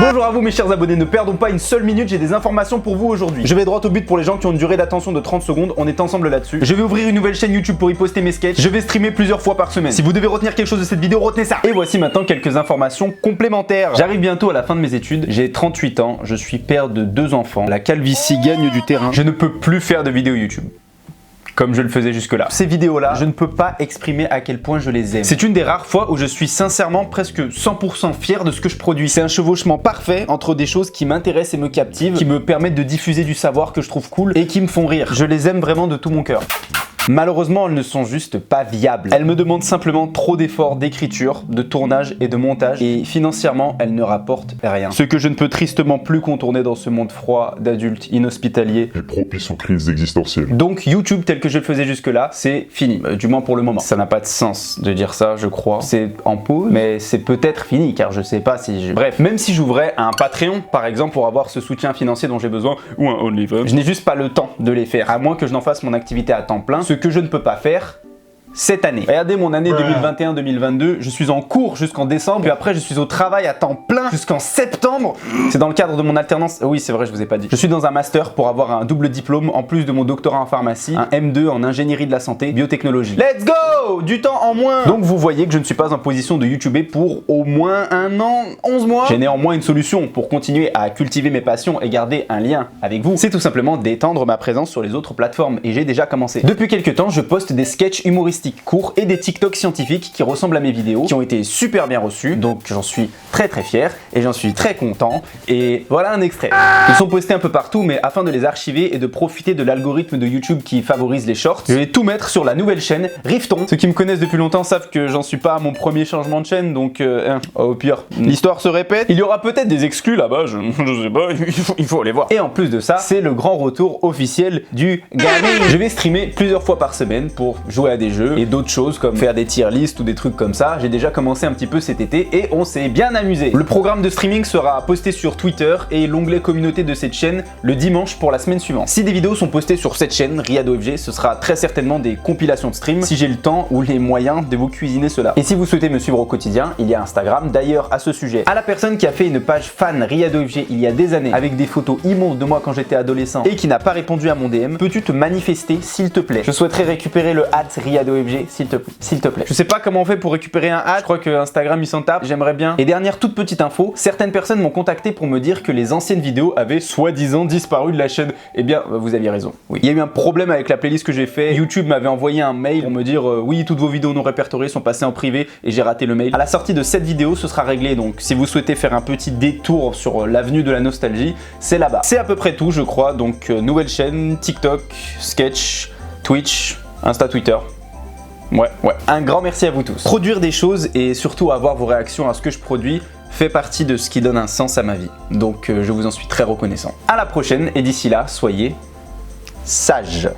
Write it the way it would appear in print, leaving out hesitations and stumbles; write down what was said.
Bonjour à vous mes chers abonnés, ne perdons pas une seule minute, j'ai des informations pour vous aujourd'hui. Je vais droit au but pour les gens qui ont une durée d'attention de 30 secondes, on est ensemble là-dessus. Je vais ouvrir une nouvelle chaîne YouTube pour y poster mes sketchs, je vais streamer plusieurs fois par semaine. Si vous devez retenir quelque chose de cette vidéo, retenez ça. Et voici maintenant quelques informations complémentaires. J'arrive bientôt à la fin de mes études, j'ai 38 ans, je suis père de 2 enfants, la calvitie gagne du terrain, je ne peux plus faire de vidéos YouTube comme je le faisais jusque-là. Ces vidéos-là, je ne peux pas exprimer à quel point je les aime. C'est une des rares fois où je suis sincèrement presque 100% fier de ce que je produis. C'est un chevauchement parfait entre des choses qui m'intéressent et me captivent, qui me permettent de diffuser du savoir que je trouve cool et qui me font rire. Je les aime vraiment de tout mon cœur. Malheureusement, elles ne sont juste pas viables. Elles me demandent simplement trop d'efforts d'écriture, de tournage et de montage, et financièrement, elles ne rapportent rien. Ce que je ne peux tristement plus contourner dans ce monde froid d'adultes inhospitaliers et propice aux crises existentielles. Donc YouTube tel que je le faisais jusque-là, c'est fini, du moins pour le moment. Ça n'a pas de sens de dire ça, je crois. C'est en pause, mais c'est peut-être fini, car je sais pas si je... Bref, même si j'ouvrais un Patreon, par exemple, pour avoir ce soutien financier dont j'ai besoin, ou un OnlyFans, je n'ai juste pas le temps de les faire, à moins que je n'en fasse mon activité à temps plein, ce que je ne peux pas faire cette année. Regardez mon année 2021-2022, je suis en cours jusqu'en décembre, puis après je suis au travail à temps plein jusqu'en septembre. C'est dans le cadre de mon alternance, oui c'est vrai je vous ai pas dit. Je suis dans un master pour avoir un double diplôme en plus de mon doctorat en pharmacie, un M2 en ingénierie de la santé, biotechnologie. Let's go! Du temps en moins! Donc vous voyez que je ne suis pas en position de YouTuber pour au moins 1 an, 11 mois. J'ai néanmoins une solution pour continuer à cultiver mes passions et garder un lien avec vous. C'est tout simplement d'étendre ma présence sur les autres plateformes et j'ai déjà commencé. Depuis quelques temps, je poste des sketchs humoristiques courts et des TikTok scientifiques qui ressemblent à mes vidéos, qui ont été super bien reçus, donc j'en suis très fier et j'en suis très content. Et voilà un extrait. Ils sont postés un peu partout, mais afin de les archiver et de profiter de l'algorithme de YouTube qui favorise les shorts, je vais tout mettre sur la nouvelle chaîne Rifton. Ceux qui me connaissent depuis longtemps savent que j'en suis pas à mon premier changement de chaîne, donc au pire, l'histoire se répète. Il y aura peut-être des exclus là-bas, je sais pas, il faut aller voir. Et en plus de ça, c'est le grand retour officiel du gaming. Je vais streamer plusieurs fois par semaine pour jouer à des jeux et d'autres choses comme faire des tier lists ou des trucs comme ça. J'ai déjà commencé un petit peu cet été et on s'est bien amusé. Le programme de streaming sera posté sur Twitter et l'onglet communauté de cette chaîne le dimanche pour la semaine suivante. Si des vidéos sont postées sur cette chaîne, RiadoFG, ce sera très certainement des compilations de stream si j'ai le temps ou les moyens de vous cuisiner cela. Et si vous souhaitez me suivre au quotidien, il y a Instagram. D'ailleurs, à ce sujet, à la personne qui a fait une page fan RiadoFG il y a des années avec des photos immondes de moi quand j'étais adolescent et qui n'a pas répondu à mon DM, peux-tu te manifester s'il te plaît? Je souhaiterais récupérer le @RiadoFG s'il te plaît. Je sais pas comment on fait pour récupérer un je crois que Instagram il s'en tape, j'aimerais bien. Et dernière toute petite info, certaines personnes m'ont contacté pour me dire que les anciennes vidéos avaient soi-disant disparu de la chaîne. Eh bien, vous aviez raison, oui. Il y a eu un problème avec la playlist que j'ai fait, YouTube m'avait envoyé un mail pour me dire oui, toutes vos vidéos non répertoriées sont passées en privé et j'ai raté le mail. À la sortie de cette vidéo, ce sera réglé, donc si vous souhaitez faire un petit détour sur l'avenue de la nostalgie, c'est là-bas. C'est à peu près tout, je crois, donc nouvelle chaîne, TikTok, Sketch, Twitch, Insta, Twitter. Ouais. Un grand merci à vous tous. Produire des choses et surtout avoir vos réactions à ce que je produis fait partie de ce qui donne un sens à ma vie. Donc je vous en suis très reconnaissant. À la prochaine et d'ici là, soyez sages.